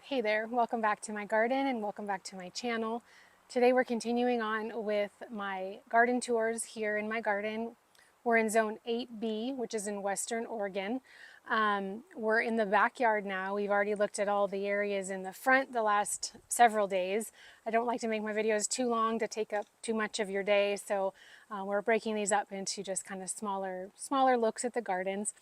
Hey there, welcome back to my garden and welcome back to my channel. Today we're continuing on with my garden tours here in my garden. We're in zone 8B, which is in Western Oregon. We're in the backyard now. We've already looked at all the areas in the front the last several days. I don't like to make my videos too long to take up too much of your day, so we're breaking these up into just kind of smaller looks at the gardens.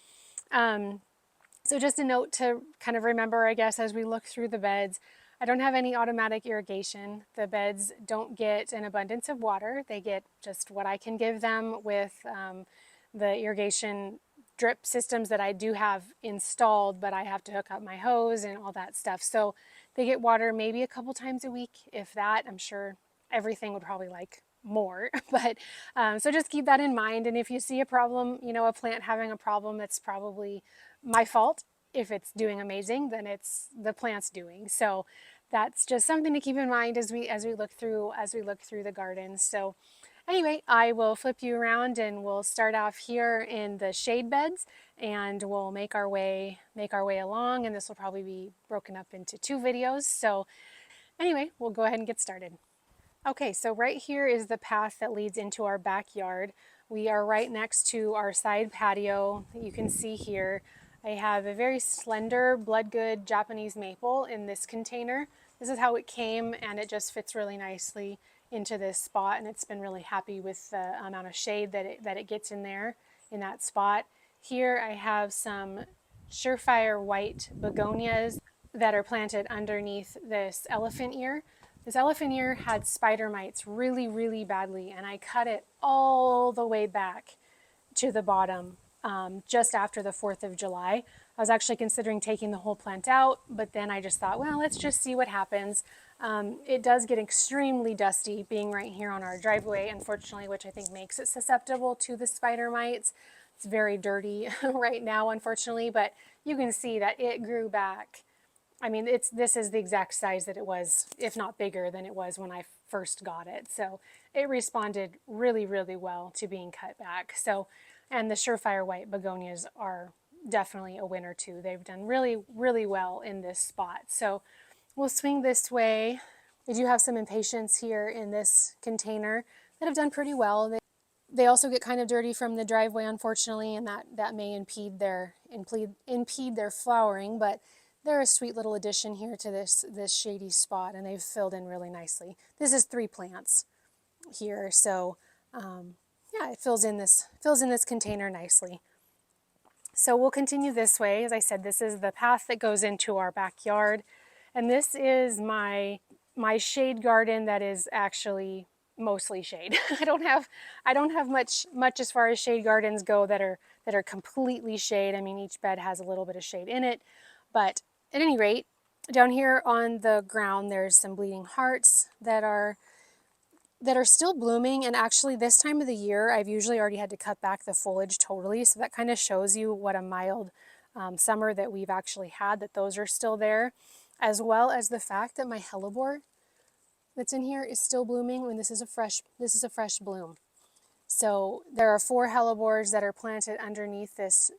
So just a note to kind of remember, I guess, as we look through the beds, I don't have any automatic irrigation. The beds don't get an abundance of water. They get just what I can give them with the irrigation drip systems that I do have installed, but I have to hook up my hose and all that stuff. So they get water maybe a couple times a week, if that. I'm sure everything would probably like more, but so just keep that in mind. And if you see a problem, a plant having a problem, that's probably my fault. If it's doing amazing, then it's the plant's doing. So that's just something to keep in mind as we look through the garden. So anyway, I will flip you around and we'll start off here in the shade beds and we'll make our way along, and this will probably be broken up into two videos. So anyway, we'll go ahead and get started. Okay, so right here is the path that leads into our backyard. We are right next to our side patio that you can see here. I have a very slender Bloodgood Japanese maple in this container. This is how it came, and it just fits really nicely into this spot, and it's been really happy with the amount of shade that it gets in there in that spot. Here I have some surefire white begonias that are planted underneath this elephant ear. This elephant ear had spider mites really, really badly, and I cut it all the way back to the bottom just after the 4th of July. I was actually considering taking the whole plant out, but then I just thought, well, let's just see what happens. It does get extremely dusty being right here on our driveway, unfortunately, which I think makes it susceptible to the spider mites. It's very dirty right now, unfortunately, but you can see that it grew back. I mean, this is the exact size that it was, if not bigger than it was when I first got it. So it responded really, really well to being cut back. So, and the surefire white begonias are definitely a winner too. They've done really, really well in this spot. So we'll swing this way. We do have some impatiens here in this container that have done pretty well. They also get kind of dirty from the driveway, unfortunately, and that may impede their flowering, but they're a sweet little addition here to this shady spot, and they've filled in really nicely. This is 3 plants here, so yeah, it fills in this container nicely. So we'll continue this way. As I said, this is the path that goes into our backyard, and this is my shade garden that is actually mostly shade. I don't have much as far as shade gardens go that are completely shade. I mean, each bed has a little bit of shade in it, but at any rate, down here on the ground, there's some bleeding hearts that are still blooming. And actually, this time of the year, I've usually already had to cut back the foliage totally. So that kind of shows you what a mild summer that we've actually had, that those are still there, as well as the fact that my hellebore that's in here is still blooming when this is a fresh bloom. So there are 4 hellebores that are planted underneath this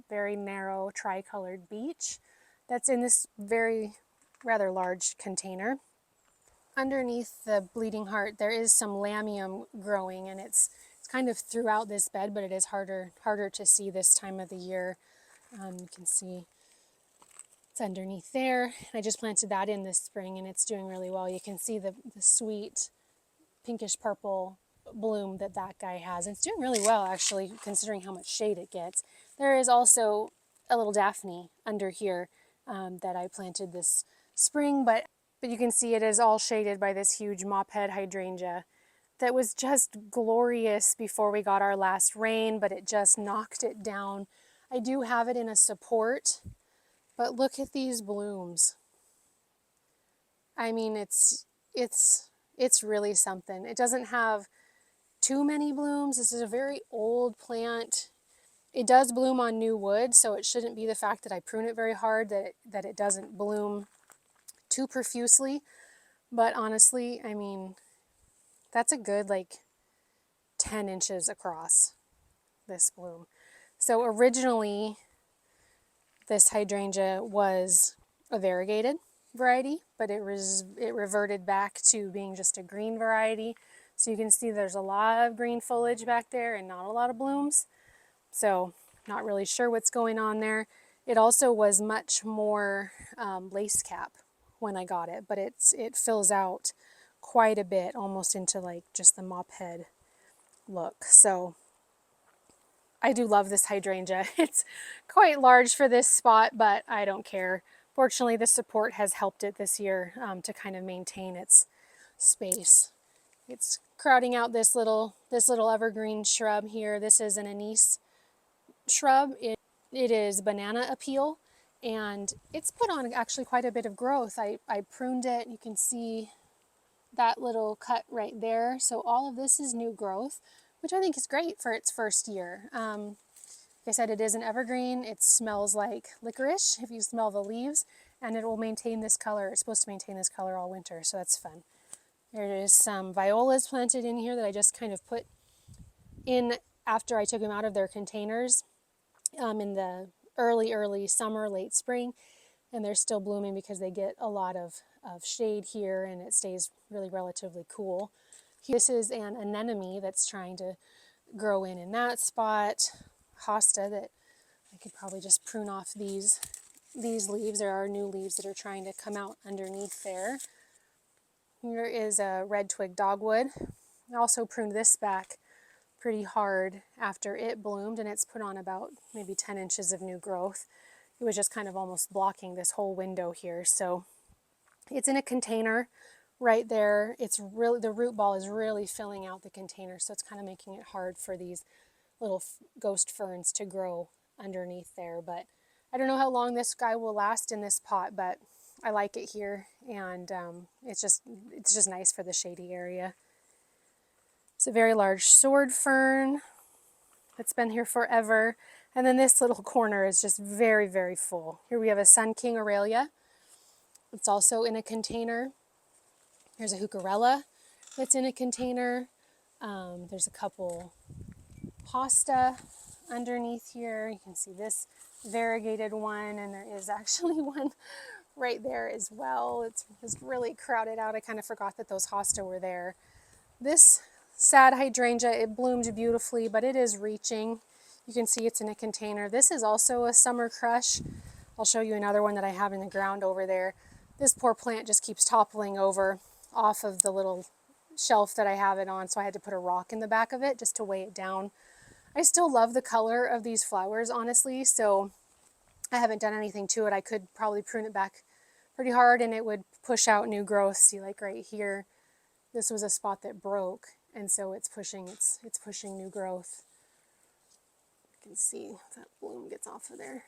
very narrow tricolored beech that's in this very rather large container. Underneath the bleeding heart, there is some lamium growing, and it's kind of throughout this bed, but it is harder to see this time of the year. You can see it's underneath there. I just planted that in this spring, and it's doing really well. You can see the sweet pinkish purple bloom that guy has. And it's doing really well, actually, considering how much shade it gets. There is also a little Daphne under here that I planted this spring, but you can see it is all shaded by this huge mophead hydrangea that was just glorious before we got our last rain, but it just knocked it down. I do have it in a support, but look at these blooms. I mean, it's really something. It doesn't have too many blooms. This is a very old plant. It does bloom on new wood, so it shouldn't be the fact that I prune it very hard that it doesn't bloom too profusely. But honestly, I mean, that's a good like 10 inches across, this bloom. So originally, this hydrangea was variegated. variety, but it reverted back to being just a green variety. So you can see there's a lot of green foliage back there and not a lot of blooms. So not really sure what's going on there. It also was much more lace cap when I got it, but it fills out quite a bit, almost into like just the mop head look. So I do love this hydrangea. It's quite large for this spot, but I don't care. Fortunately, the support has helped it this year to kind of maintain its space. It's crowding out this little evergreen shrub here. This is an anise shrub. It is banana appeal, and it's put on actually quite a bit of growth. I pruned it. You can see that little cut right there. So all of this is new growth, which I think is great for its first year. Like I said, it is an evergreen. It smells like licorice if you smell the leaves, and it will maintain this color. It's supposed to maintain this color all winter, so that's fun. There is some violas planted in here that I just kind of put in after I took them out of their containers in the early summer, late spring, and they're still blooming because they get a lot of shade here and it stays really relatively cool. This is an anemone that's trying to grow in that spot. Hosta that I could probably just prune off these leaves. There are new leaves that are trying to come out underneath there. Here is a red twig dogwood. I also pruned this back pretty hard after it bloomed, and it's put on about maybe 10 inches of new growth. It was just kind of almost blocking this whole window here. So it's in a container right there. It's really, the root ball is really filling out the container, so it's kind of making it hard for these little ghost ferns to grow underneath there. But I don't know how long this guy will last in this pot, but I like it here, and it's just nice for the shady area. It's a very large sword fern that's been here forever. And then this little corner is just very, very full. Here we have a Sun King Aurelia. It's also in a container. There's a Hooka that's in a container. There's a couple hosta underneath here. You can see this variegated one, and there is actually one right there as well. It's really crowded out. I kind of forgot that those hosta were there. This sad hydrangea, it bloomed beautifully, but it is reaching. You can see it's in a container. This is also a summer crush. I'll show you another one that I have in the ground over there. This poor plant just keeps toppling over off of the little shelf that I have it on, so I had to put a rock in the back of it just to weigh it down. I still love the color of these flowers, honestly, so I haven't done anything to it. I could probably prune it back pretty hard and it would push out new growth. See, like right here, this was a spot that broke, and so it's pushing new growth. You can see if that bloom gets off of there.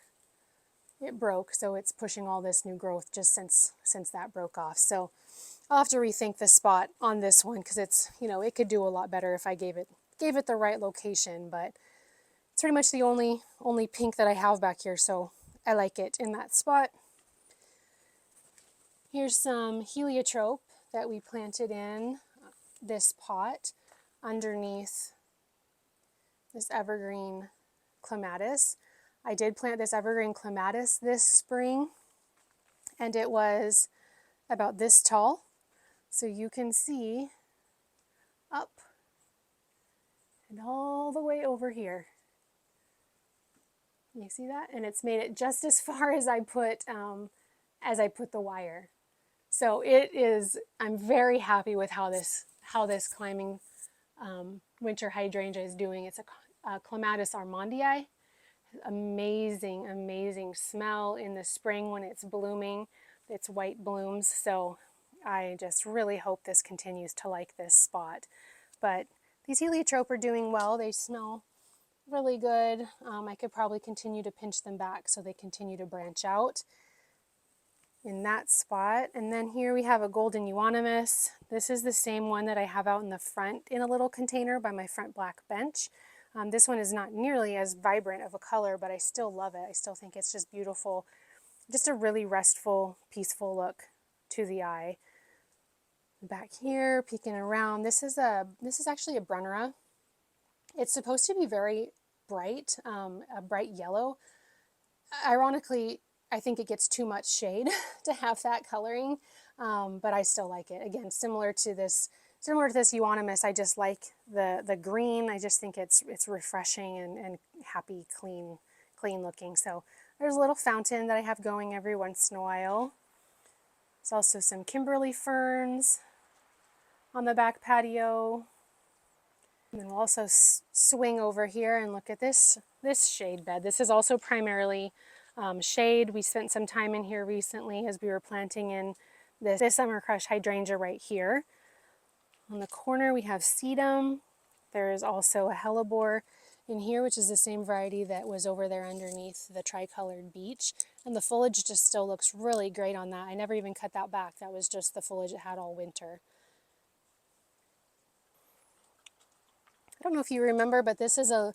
It broke, so it's pushing all this new growth just since that broke off. So I'll have to rethink the spot on this one because it's, you know, it could do a lot better if I gave it the right location, but it's pretty much the only pink that I have back here, so I like it in that spot. Here's some heliotrope that we planted in this pot underneath this evergreen clematis. I did plant this evergreen clematis this spring, and it was about this tall, so you can see up and all the way over here. You see that? And it's made it just as far as I put the wire. So it is, I'm very happy with how this climbing winter hydrangea is doing. It's a Clematis armandii. Amazing, amazing smell in the spring when it's blooming. It's white blooms. So I just really hope this continues to like this spot. But these heliotrope are doing well. They smell really good. I could probably continue to pinch them back so they continue to branch out in that spot. And then here we have a golden euonymus. This is the same one that I have out in the front in a little container by my front black bench. This one is not nearly as vibrant of a color, but I still love it. I still think it's just beautiful. Just a really restful, peaceful look to the eye. Back here, peeking around, this is actually a Brunnera. It's supposed to be very bright, a bright yellow. Ironically, I think it gets too much shade to have that coloring, but I still like it. Again, similar to this euonymus, I just like the green. I just think it's refreshing and happy, clean looking. So there's a little fountain that I have going every once in a while. There's also some Kimberly ferns on the back patio. And then we'll also swing over here and look at this shade bed. This is also primarily shade. We spent some time in here recently as we were planting in this summer crush hydrangea right here. On the corner we have sedum. There is also a hellebore in here, which is the same variety that was over there underneath the tricolored beech. And the foliage just still looks really great on that. I never even cut that back. That was just the foliage it had all winter. I don't know if you remember, but this is a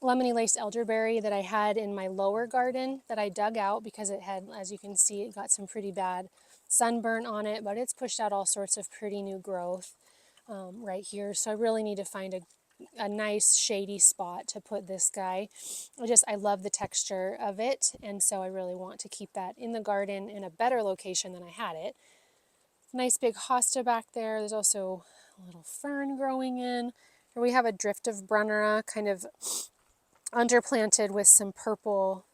lemony laced elderberry that I had in my lower garden that I dug out because it had, as you can see, it got some pretty bad sunburn on it, but it's pushed out all sorts of pretty new growth right here. So I really need to find a nice shady spot to put this guy. I love the texture of it, and so I really want to keep that in the garden in a better location than I had it. Nice big hosta back there. There's also a little fern growing in. Here we have a drift of Brunnera kind of underplanted with some purple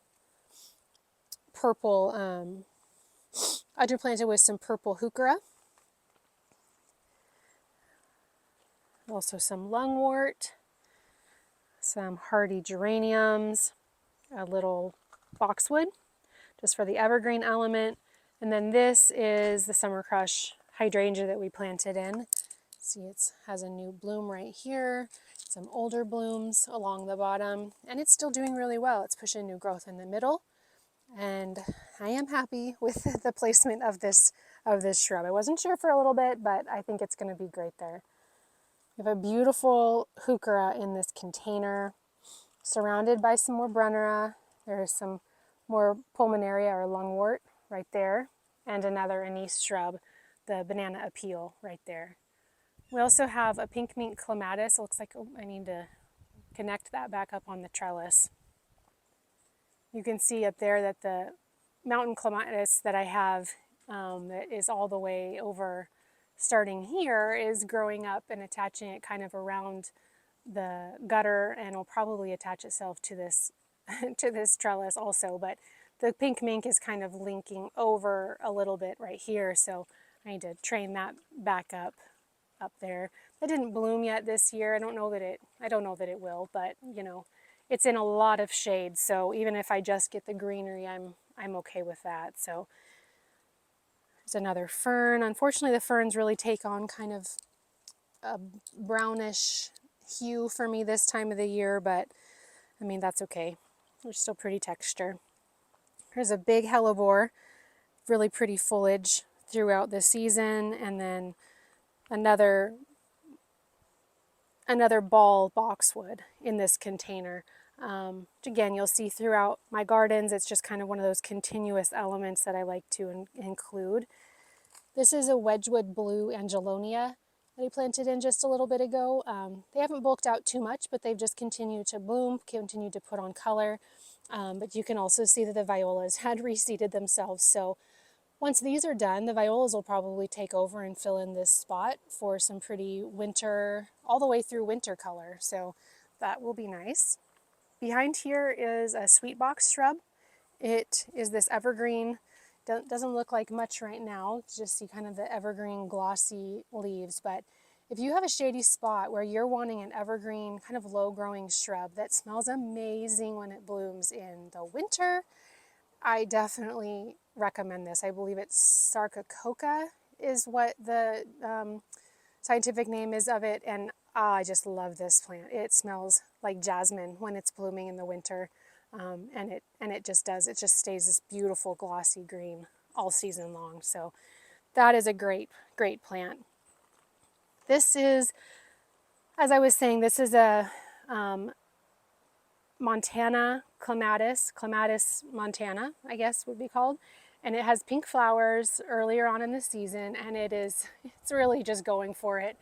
Hooka. Also some lungwort, some hardy geraniums, a little boxwood just for the evergreen element. And then this is the summer crush hydrangea that we planted in. See, it has a new bloom right here, some older blooms along the bottom, and it's still doing really well. It's pushing new growth in the middle, and I am happy with the placement of this shrub. I wasn't sure for a little bit, but I think it's going to be great there. We have a beautiful Hooka in this container, surrounded by some more Brunnera. There is some more pulmonaria or lungwort right there, and another anise shrub, the banana appeal right there. We also have a pink mint clematis. It looks like I need to connect that back up on the trellis. You can see up there that the mountain clematis that I have that is all the way over starting here is growing up and attaching it kind of around the gutter, and will probably attach itself to this to this trellis also. But the pink mink is kind of linking over a little bit right here, so I need to train that back up there. That didn't bloom yet this year. I don't know that it will, but you know, it's in a lot of shade, so even if I just get the greenery, I'm okay with that. So there's another fern. Unfortunately, the ferns really take on kind of a brownish hue for me this time of the year, but I mean, that's okay. They're still pretty texture. Here's a big hellebore, really pretty foliage throughout the season, and then another ball boxwood in this container. Again, you'll see throughout my gardens, it's just kind of one of those continuous elements that I like to include. This is a Wedgwood Blue Angelonia that I planted in just a little bit ago. They haven't bulked out too much, but they've just continued to bloom, continued to put on color. But you can also see that the violas had reseeded themselves, so once these are done, the violas will probably take over and fill in this spot for some pretty winter, all the way through winter color. So that will be nice. Behind here is a sweet box shrub. It is this evergreen. Doesn't look like much right now. You just see kind of the evergreen glossy leaves. But if you have a shady spot where you're wanting an evergreen kind of low growing shrub that smells amazing when it blooms in the winter, I definitely recommend this. I believe it's Sarcococa is what the scientific name is of it, and I just love this plant. It smells like jasmine when it's blooming in the winter, and it just stays this beautiful glossy green all season long. So that is a great plant. This is, as I was saying, this is a Montana clematis Montana, I guess would be called, and it has pink flowers earlier on in the season, and it's really just going for it,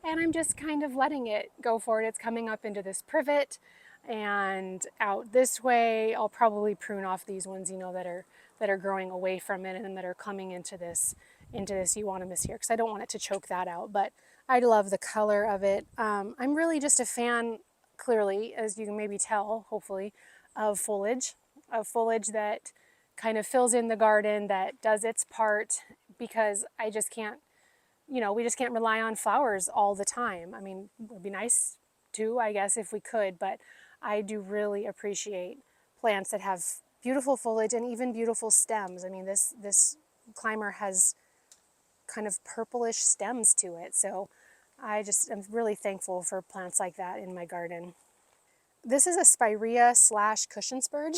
and I'm just kind of letting it go for it. It's coming up into this privet and out this way. I'll probably prune off these ones, you know, that are that are growing away from it and that are coming into this euonymus here, because I don't want it to choke that out. But I love the color of it. I'm really just a fan, clearly, as you can maybe tell, hopefully, of foliage that kind of fills in the garden, that does its part, because I just can't, we just can't rely on flowers all the time. I mean, it would be nice too, I guess, if we could, but I do really appreciate plants that have beautiful foliage and even beautiful stems. I mean, this climber has kind of purplish stems to it, so I'm really thankful for plants like that in my garden. This is a spirea slash cushion spurge.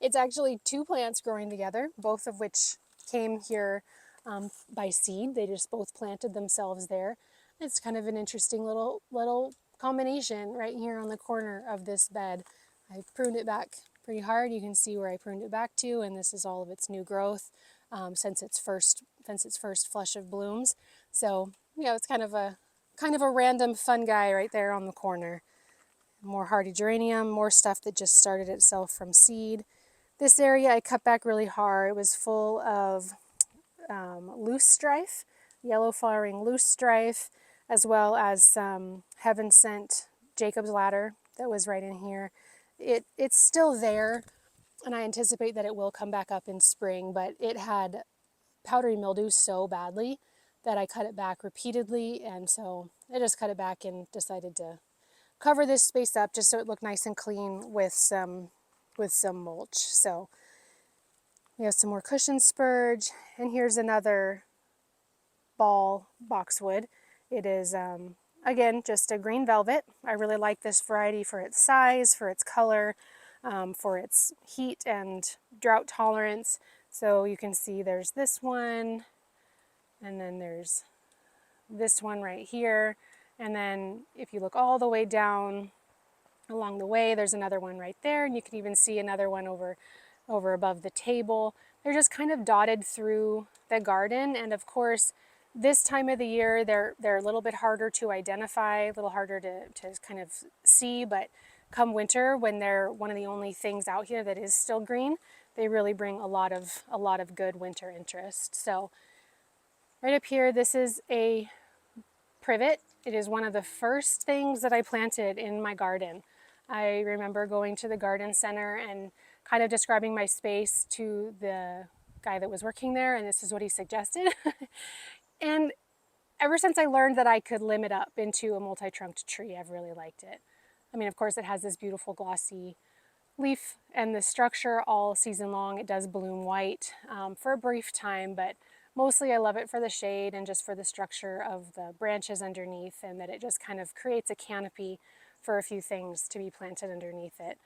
It's actually two plants growing together, both of which came here by seed. They just both planted themselves there. It's kind of an interesting little combination right here on the corner of this bed. I pruned it back pretty hard. You can see where I pruned it back to, and this is all of its new growth since its first flush of blooms. So yeah, it's kind of a random fun guy right there on the corner. More hardy geranium, more stuff that just started itself from seed. This area I cut back really hard. It was full of loose strife, yellow flowering loose strife, as well as some heaven sent Jacob's ladder that was right in here. It's still there, and I anticipate that it will come back up in spring, but it had powdery mildew so badly that I cut it back repeatedly, and so I just cut it back and decided to cover this space up just so it looked nice and clean with some mulch. So we have some more cushion spurge, and here's another ball boxwood. It is again just a green velvet. I really like this variety for its size, for its color, for its heat and drought tolerance. So you can see there's this one, and then there's this one right here. And then if you look all the way down along the way, there's another one right there, and you can even see another one over above the table. They're just kind of dotted through the garden, and of course this time of the year they're a little bit harder to identify, a little harder to kind of see, but come winter, when they're one of the only things out here that is still green, they really bring a lot of good winter interest. So right up here, this is a privet. It is one of the first things that I planted in my garden. I remember going to the garden center and kind of describing my space to the guy that was working there, and this is what he suggested. And ever since I learned that I could limit up into a multi-trunked tree, I've really liked it. I mean, of course, it has this beautiful glossy leaf and the structure all season long. It does bloom white for a brief time, but mostly I love it for the shade and just for the structure of the branches underneath, and that it just kind of creates a canopy for a few things to be planted underneath it.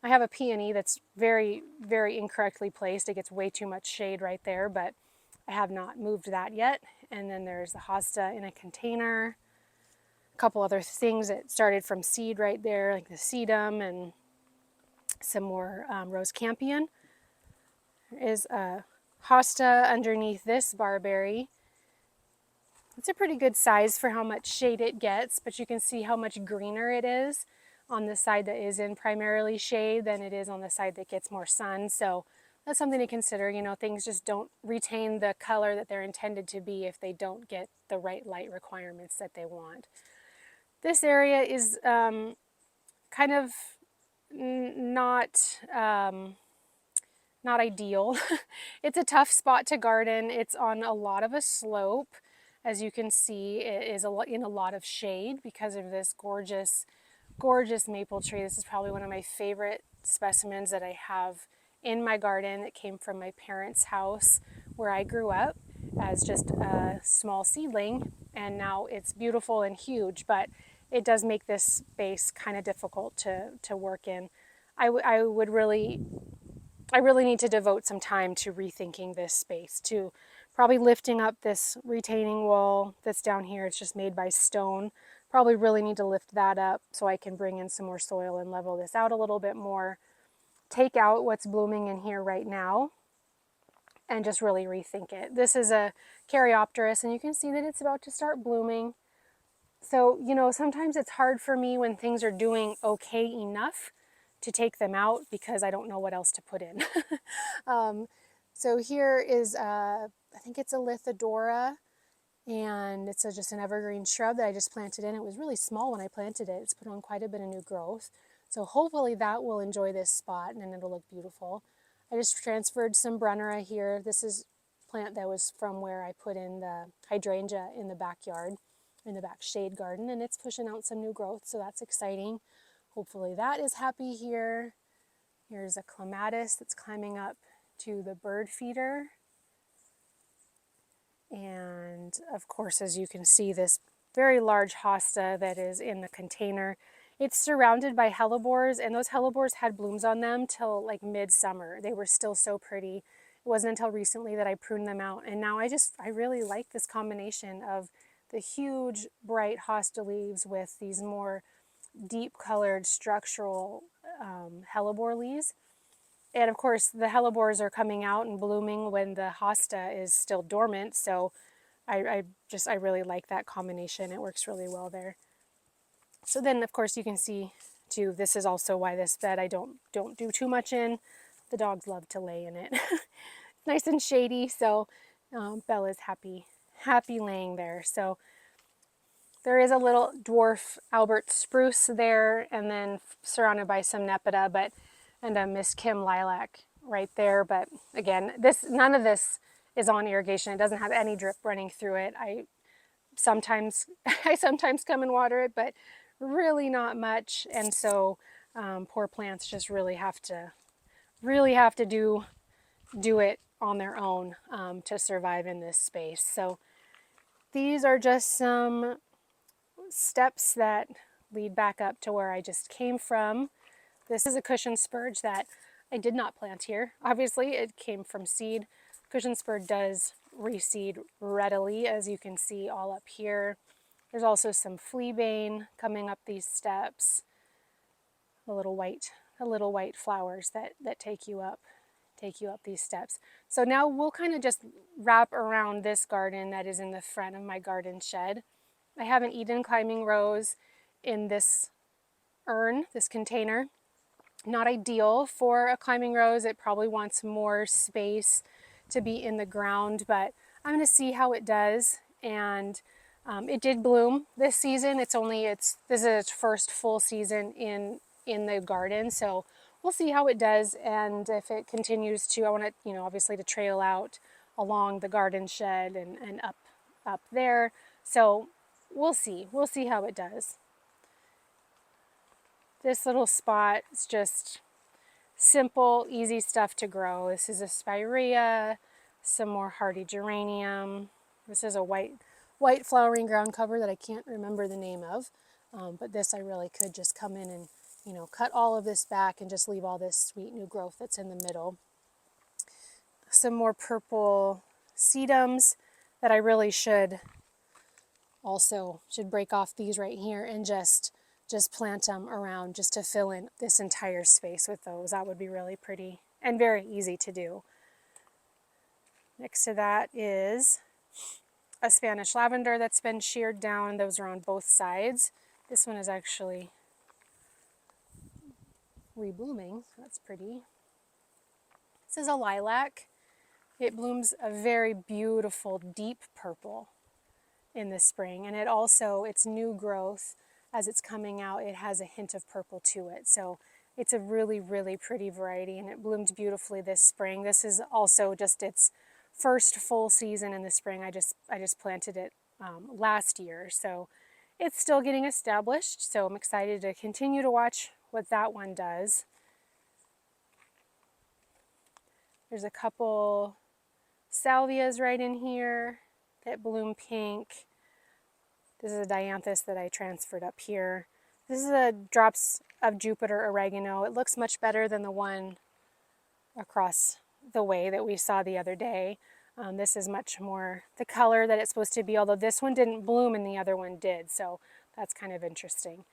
I have a peony that's very, very incorrectly placed. It gets way too much shade right there, but I have not moved that yet. And then there's the hosta in a container. A couple other things that started from seed right there, like the sedum and some more rose campion. There is a hosta underneath this barberry. It's a pretty good size for how much shade it gets, but you can see how much greener it is on the side that is in primarily shade than it is on the side that gets more sun. So that's something to consider. You know, things just don't retain the color that they're intended to be if they don't get the right light requirements that they want. This area is kind of not ideal. It's a tough spot to garden. It's on a lot of a slope. As you can see, it is in a lot of shade because of this gorgeous, gorgeous maple tree. This is probably one of my favorite specimens that I have in my garden. It came from my parents' house where I grew up as just a small seedling, and now it's beautiful and huge, but it does make this space kind of difficult to work in. I really need to devote some time to rethinking this space, to probably lifting up this retaining wall that's down here. It's just made by stone. Probably really need to lift that up so I can bring in some more soil and level this out a little bit more. Take out what's blooming in here right now and just really rethink it. This is a Caryopteris, and you can see that it's about to start blooming. So, you know, sometimes it's hard for me when things are doing okay enough to take them out because I don't know what else to put in. So here is, I think it's a Lithidora, and it's just an evergreen shrub that I just planted in. It was really small when I planted it. It's put on quite a bit of new growth. So hopefully that will enjoy this spot and it'll look beautiful. I just transferred some Brunnera here. This is a plant that was from where I put in the hydrangea in the backyard, in the back shade garden, and it's pushing out some new growth, so that's exciting. Hopefully that is happy here. Here's a clematis that's climbing up to the bird feeder. And of course, as you can see, this very large hosta that is in the container, it's surrounded by hellebores, and those hellebores had blooms on them till like midsummer. They were still so pretty. It wasn't until recently that I pruned them out, and now I really like this combination of the huge bright hosta leaves with these more deep colored structural hellebore leaves. And of course, the hellebores are coming out and blooming when the hosta is still dormant. So I really like that combination. It works really well there. So then, of course, you can see too, this is also why this bed I don't do too much in. The dogs love to lay in it. It's nice and shady, so Bella's happy laying there. So there is a little dwarf Albert spruce there, and then surrounded by some NEPA, and a Miss Kim lilac right there. But again, none of this is on irrigation. It doesn't have any drip running through it. I sometimes come and water it, but really not much. And so poor plants just really have to do it on their own to survive in this space. So these are just some steps that lead back up to where I just came from. This is a cushion spurge that I did not plant here. Obviously, it came from seed. Cushion spurge does reseed readily, as you can see all up here. There's also some fleabane coming up these steps. The little white flowers that take you up these steps. So now we'll kind of just wrap around this garden that is in the front of my garden shed. I have an Eden climbing rose in this urn, this container. Not ideal for a climbing rose. It probably wants more space to be in the ground, but I'm going to see how it does. And it did bloom this season. This is its first full season in the garden, so we'll see how it does. And if it continues to, I want it, obviously to trail out along the garden shed and up there. So we'll see how it does. This little spot is just simple, easy stuff to grow. This is a spirea, some more hardy geranium. This is a white flowering ground cover that I can't remember the name of, but this I really could just come in and cut all of this back and just leave all this sweet new growth that's in the middle. Some more purple sedums that I really should break off these right here and just plant them around just to fill in this entire space with those. That would be really pretty and very easy to do. Next to that is a Spanish lavender that's been sheared down. Those are on both sides. This one is actually reblooming. That's pretty. This is a lilac. It blooms a very beautiful deep purple in the spring, and its new growth, as it's coming out, it has a hint of purple to it. So it's a really, really pretty variety, and it bloomed beautifully this spring. This is also just its first full season in the spring. I just planted it last year, so it's still getting established. So I'm excited to continue to watch what that one does. There's a couple salvias right in here that bloom pink. This is a dianthus that I transferred up here. This is a drops of Jupiter oregano. It looks much better than the one across the way that we saw the other day. This is much more the color that it's supposed to be, although this one didn't bloom and the other one did, so that's kind of interesting.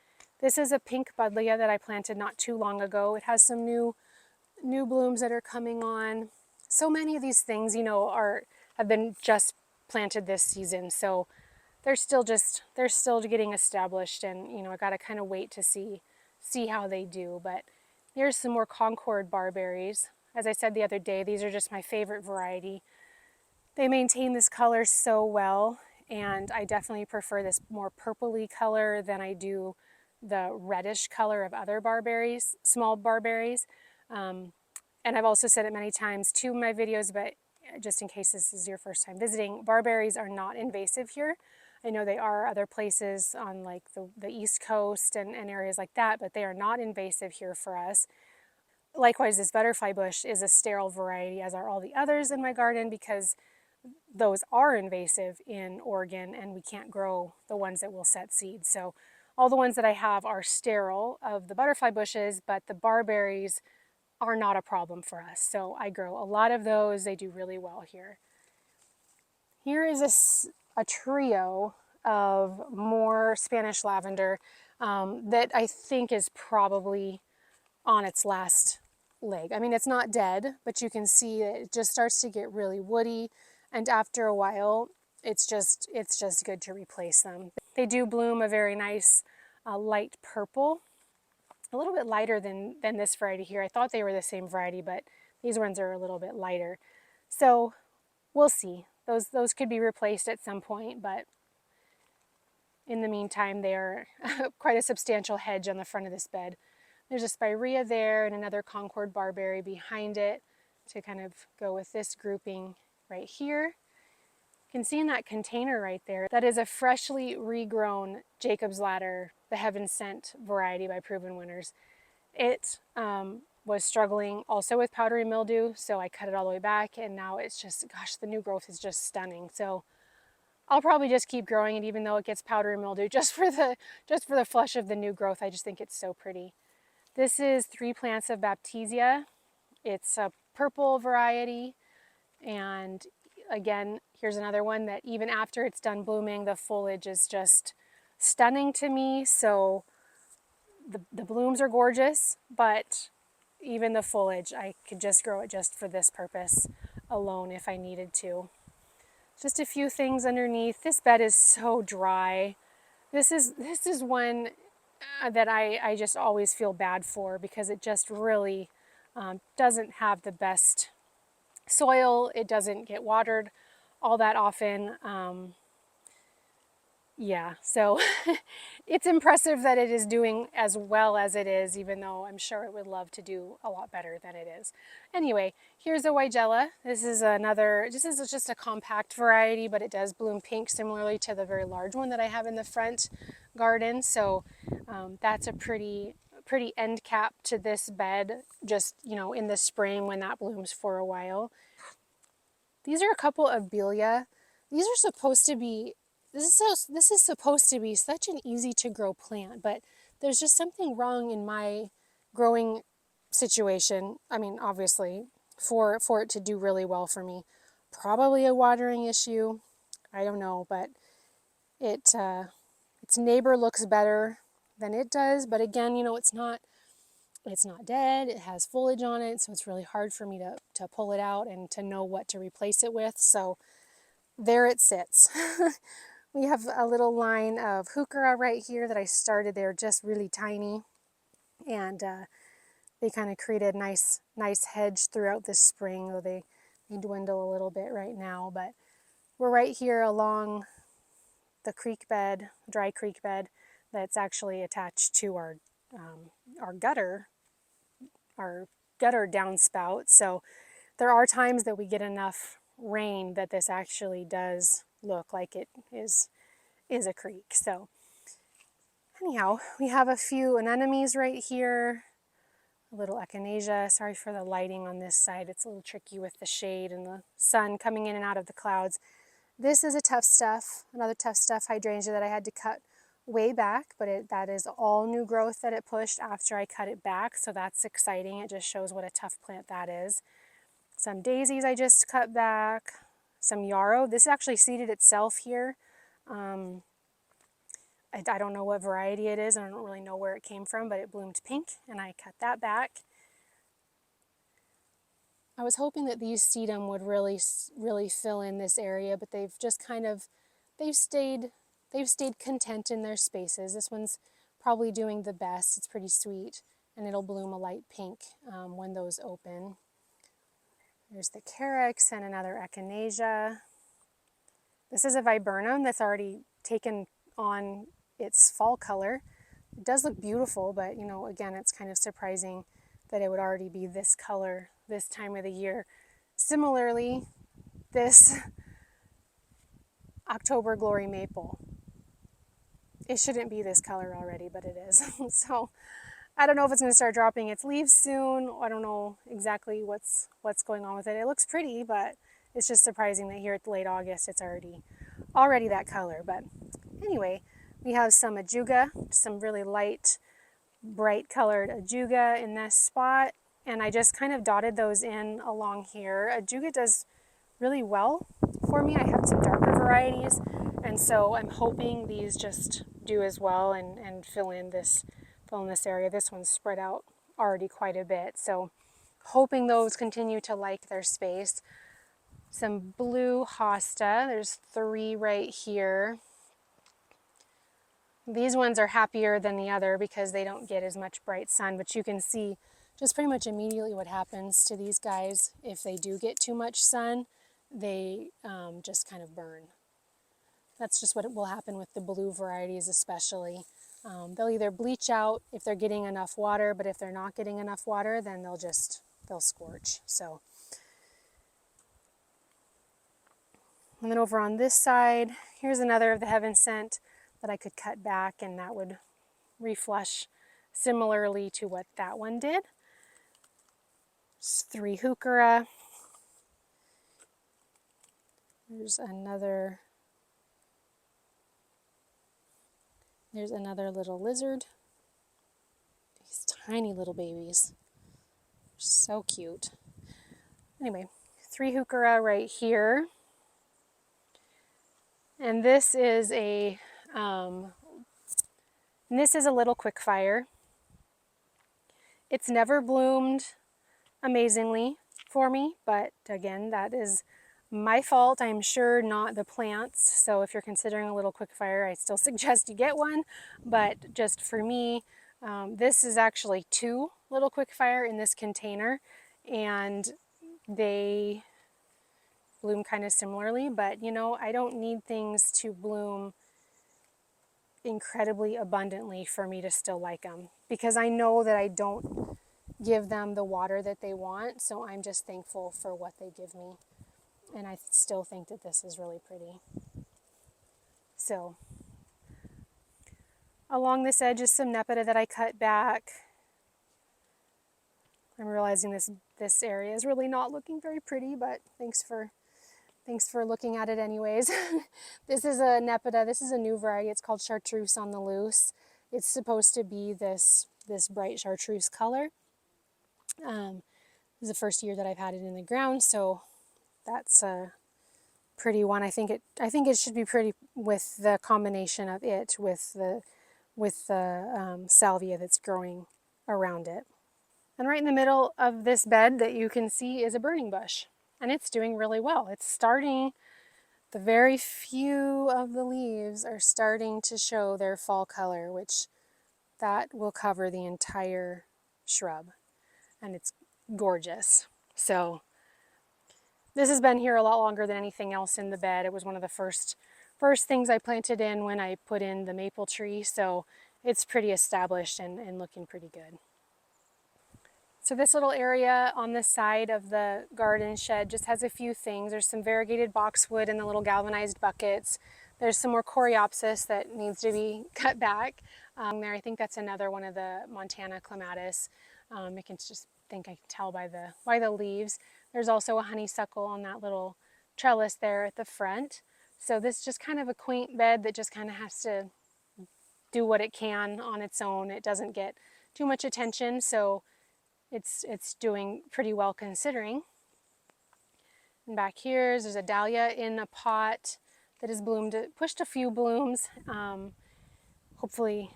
This is a pink buddleia that I planted not too long ago. It has some new blooms that are coming on. So many of these things, have been just planted this season, so they're still getting established, and I got to kind of wait to see how they do. But here's some more Concord barberries. as I said the other day, these are just my favorite variety. They maintain this color so well, and I definitely prefer this more purpley color than I do the reddish color of other barberries, small barberries. And I've also said it many times to my videos, but just in case this is your first time visiting, barberries are not invasive here. I know they are other places on like the East Coast and areas like that, but they are not invasive here for us. Likewise, this butterfly bush is a sterile variety, as are all the others in my garden, because those are invasive in Oregon and we can't grow the ones that will set seeds. So all the ones that I have are sterile of the butterfly bushes, but the barberries are not a problem for us. So I grow a lot of those. They do really well here. Here is a trio of more Spanish lavender that I think is probably on its last leg. I mean, it's not dead, but you can see that it just starts to get really woody, and after a while, it's just good to replace them. They do bloom a very nice light purple, a little bit lighter than this variety here. I thought they were the same variety, but these ones are a little bit lighter. So we'll see. Those could be replaced at some point, but in the meantime, they are quite a substantial hedge on the front of this bed. There's a spirea there and another Concord barberry behind it to kind of go with this grouping right here. You can see in that container right there, that is a freshly regrown Jacob's Ladder, the Heaven Sent variety by Proven Winners. It was struggling also with powdery mildew, so I cut it all the way back, and now it's just, gosh, the new growth is just stunning. So I'll probably just keep growing it even though it gets powdery mildew, just for the flush of the new growth. I just think it's so pretty. This is 3 plants of Baptisia. It's a purple variety, and again, here's another one that even after it's done blooming, the foliage is just stunning to me. So the blooms are gorgeous, but even the foliage, I could just grow it just for this purpose alone if I needed to. Just a few things underneath. This bed is so dry. This is one that I just always feel bad for, because it just really doesn't have the best soil. It doesn't get watered all that often. Yeah, so it's impressive that it is doing as well as it is, even though I'm sure it would love to do a lot better than it is. Anyway, here's a white Jella. This is just a compact variety, but it does bloom pink similarly to the very large one that I have in the front garden. So that's a pretty end cap to this bed, just, you know, in the spring when that blooms for a while. These are a couple of Belia. These are supposed to be, this is supposed to be such an easy to grow plant, but there's just something wrong in my growing situation. I mean, obviously, for it to do really well for me. Probably a watering issue. I don't know, but its neighbor looks better than it does. But again, you know, it's not dead. It has foliage on it, so it's really hard for me to pull it out and to know what to replace it with. So there it sits. We have a little line of Hooka right here that I started. They're just really tiny, and they kind of created a nice hedge throughout this spring, though they dwindle a little bit right now. But we're right here along the creek bed, dry creek bed, that's actually attached to our gutter, downspout. So there are times that we get enough rain that this actually does look like it is a creek. So anyhow, we have a few anemones right here, a little echinacea. Sorry for the lighting on this side. It's a little tricky with the shade and the sun coming in and out of the clouds. This is a tough stuff, another tough stuff hydrangea that I had to cut way back, but that is all new growth that it pushed after I cut it back, so that's exciting. It just shows what a tough plant that is. Some daisies I just cut back, some yarrow. This actually seeded itself here. I don't know what variety it is, and I don't really know where it came from, but it bloomed pink, and I cut that back. I was hoping that these sedum would really fill in this area, but they've just they've stayed content in their spaces. This one's probably doing the best. It's pretty sweet, and it'll bloom a light pink when those open. There's the carex and another echinacea. This is a viburnum that's already taken on its fall color. It does look beautiful, but you know, again, it's kind of surprising that it would already be this color this time of the year. Similarly, this October Glory Maple. It shouldn't be this color already, but it is. So I don't know if it's going to start dropping its leaves soon. I don't know exactly what's going on with it. It looks pretty, but it's just surprising that here at late August it's already that color. But anyway, we have some ajuga, some really light, bright colored ajuga in this spot, and I just kind of dotted those in along here. Ajuga does really well for me. I have some darker varieties, and so I'm hoping these just do as well and fill in this area. This one's spread out already quite a bit, so hoping those continue to like their space. Some blue hosta, there's 3 right here. These ones are happier than the other because they don't get as much bright sun, but you can see just pretty much immediately what happens to these guys. If they do get too much sun, they just kind of burn. That's just what will happen with the blue varieties especially. They'll either bleach out if they're getting enough water, but if they're not getting enough water, then they'll scorch. So, and then over on this side, here's another of the Heaven Sent that I could cut back, and that would reflush similarly to what that one did. There's 3 Hooka. There's another little lizard. These tiny little babies. They're so cute. Anyway, 3 Hooka right here. And this is a little Quickfire. It's never bloomed amazingly for me, but again, that is my fault. I'm sure not the plants. So if you're considering a little Quickfire, I still suggest you get one. But just for me, this is actually 2 little Quickfire in this container, and they bloom kind of similarly. But you know, I don't need things to bloom incredibly abundantly for me to still like them, because I know that I don't give them the water that they want. So I'm just thankful for what they give me. And I still think that this is really pretty. So along this edge is some NEPA that I cut back. I'm realizing this area is really not looking very pretty, but thanks for looking at it anyways. This is a NEPA. This is a new variety. It's called Chartreuse on the Loose. It's supposed to be this bright chartreuse color. This is the first year that I've had it in the ground, so that's a pretty one. I think it should be pretty with the combination of it with the salvia that's growing around it. And right in the middle of this bed that you can see is a burning bush, and it's doing really well. It's starting, the very few of the leaves are starting to show their fall color, which that will cover the entire shrub, and it's gorgeous. So this has been here a lot longer than anything else in the bed. It was one of the first things I planted in when I put in the maple tree, so it's pretty established and looking pretty good. So this little area on the side of the garden shed just has a few things. There's some variegated boxwood in the little galvanized buckets. There's some more coreopsis that needs to be cut back. There, I think that's another one of the Montana clematis. I can tell by the leaves. There's also a honeysuckle on that little trellis there at the front. So this is just kind of a quaint bed that just kind of has to do what it can on its own. It doesn't get too much attention, so it's doing pretty well considering. And back here, there's a dahlia in a pot that has bloomed, pushed a few blooms. Hopefully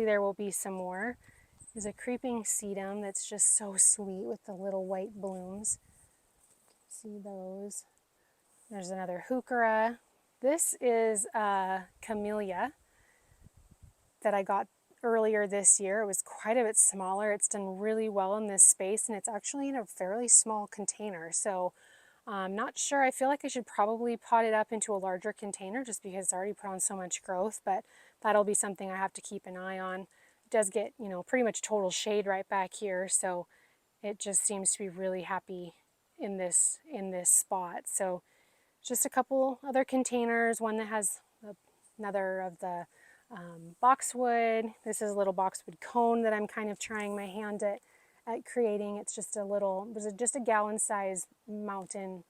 there will be some more. There's a creeping sedum that's just so sweet with the little white blooms. See those? There's another heuchera. This is a camellia that I got earlier this year. It was quite a bit smaller. It's done really well in this space, and it's actually in a fairly small container. So I'm not sure. I feel like I should probably pot it up into a larger container just because it's already put on so much growth, but that'll be something I have to keep an eye on. It does get, you know, pretty much total shade right back here, so it just seems to be really happy in this spot. So just a couple other containers, one that has another of the boxwood. This is a little boxwood cone that I'm kind of trying my hand at creating. It's just a little, it was just a gallon size mountain.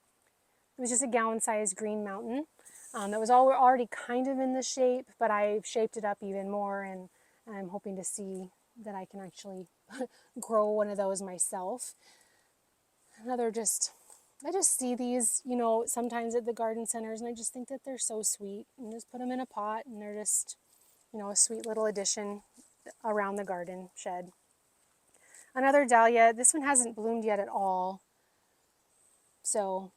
It was just a gallon size green mountain that was already kind of in the shape, but I've shaped it up even more, and I'm hoping to see that I can actually grow one of those myself. Another just, I just see these, you know, sometimes at the garden centers, and I just think that they're so sweet, and just put them in a pot, and they're just, you know, a sweet little addition around the garden shed. Another dahlia, this one hasn't bloomed yet at all, so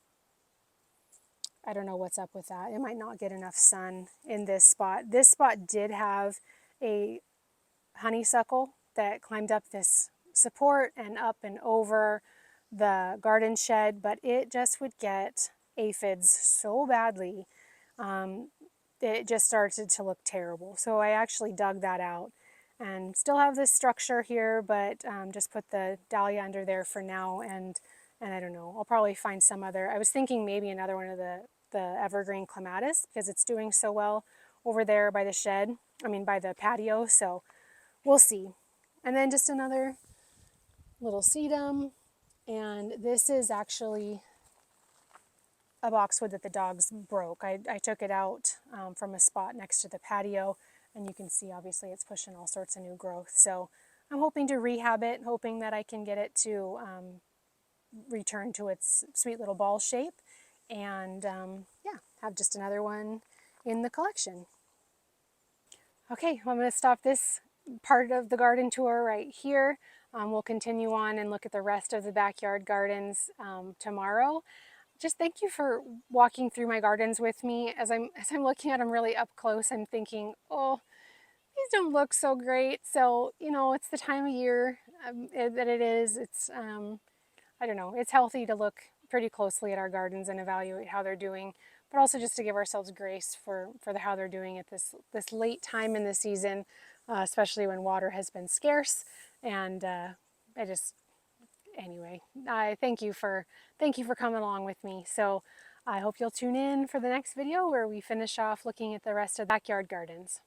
I don't know what's up with that. It might not get enough sun in this spot. This spot did have a honeysuckle that climbed up this support and up and over the garden shed, but it just would get aphids so badly. It just started to look terrible. So I actually dug that out and still have this structure here, but just put the dahlia under there for now, and I don't know, I'll probably find some other, I was thinking maybe another one of the evergreen clematis, because it's doing so well over there by the shed, by the patio, so we'll see. And then just another little sedum, and this is actually a boxwood that the dogs broke. I took it out from a spot next to the patio, and you can see obviously it's pushing all sorts of new growth. So I'm hoping to rehab it, hoping that I can get it to return to its sweet little ball shape, and yeah, have just another one in the collection. Okay, well, I'm going to stop this part of the garden tour right here. We'll continue on and look at the rest of the backyard gardens tomorrow. Just thank you for walking through my gardens with me. As I'm looking at them really up close, I'm thinking, oh, these don't look so great. So, you know, it's the time of year that it is. It's, I don't know, it's healthy to look pretty closely at our gardens and evaluate how they're doing, but also just to give ourselves grace for how they're doing at this late time in the season, especially when water has been scarce. And anyway, I thank you for coming along with me. So I hope you'll tune in for the next video where we finish off looking at the rest of the backyard gardens.